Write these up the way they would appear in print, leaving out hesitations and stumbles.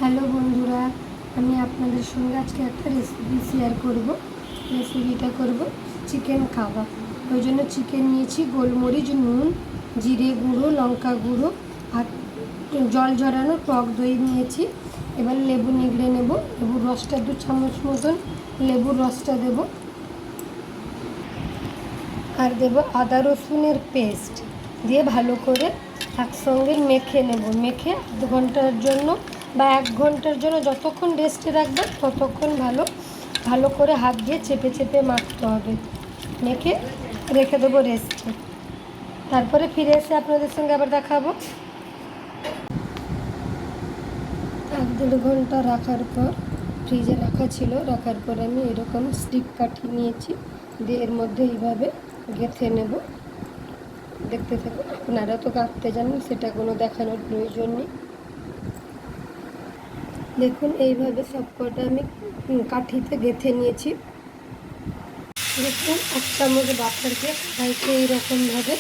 Hello বন্ধুরা, আমি আপনাদের সঙ্গে আজকে একটা রেসিপি শেয়ার করব। রেসিপিটা করব চিকেন কাবাব। ওই জন্য চিকেন নিয়েছি, গোলমরিচ, নুন, জিরে গুঁড়ো, লঙ্কা গুঁড়ো আর জল ঝরানো টক দই নিয়েছি। এবার লেবু নিগড়ে নেব। লেবুর রসটা 2 চামচ মতন লেবুর রসটা দেব, আর দেব আদা রসুনের পেস্ট দিয়ে ভালো করে একসঙ্গে মেখে নেব। মেখে আধ ঘন্টার জন্য বা 1 ঘন্টার জন্য যতক্ষণ রেস্টে রাখবেন ততক্ষণ ভালো করে হাত দিয়ে চেপে চেপে মাখতে হবে। মেখে রেখে দেবো রেস্টে। তারপরে ফিরে এসে আপনাদের সঙ্গে আবার দেখাবো। 1-1.5 ঘন্টা রাখার পর ফ্রিজে রাখা ছিল, রাখার পর আমি এরকম স্টিক কাঠি নিয়েছি, দিয়ে এর মধ্যে এইভাবে গেঁথে নেব। দেখতে থাকুন, আপনারা তো কাটতে জানেন, সেটা কোনো দেখানোর প্রয়োজন নেই। দেখুন এইভাবে সব কটা আমি কাঠিতে গেঁথে নিয়েছি। দেখুন 1 চামচ বাটার দিয়ে কড়াইতে এইরকমভাবে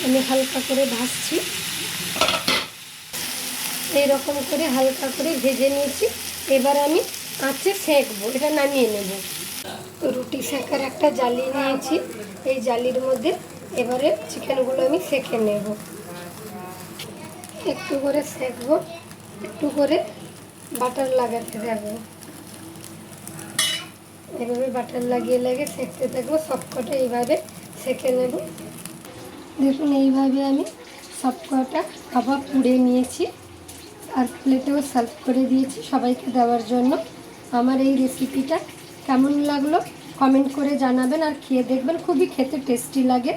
আমি হালকা করে ভাজছি। এইরকম করে হালকা করে ভেজে নিয়েছি। এবার আমি আঁচে সেঁকবো, এটা নামিয়ে নেব। রুটি সেঁকার একটা জালি নিয়েছি, এই জালির মধ্যে এবারে চিকেনগুলো আমি সেঁকে নেব। একটু করে সেঁকবো, একটু করে বাটার লাগাতে থাকবো। এভাবে বাটার লাগিয়ে সেঁকতে থাকবো। সবকটা এইভাবে সেঁকে নেব। দেখুন এইভাবে আমি সবকটা কাবাব পুড়ে নিয়েছি, আর প্লেটেও সার্ভ করে দিয়েছি সবাইকে দেওয়ার জন্য। আমার এই রেসিপিটা কেমন লাগলো কমেন্ট করে জানাবেন, আর খেয়ে দেখবেন, খুবই খেতে টেস্টি লাগে।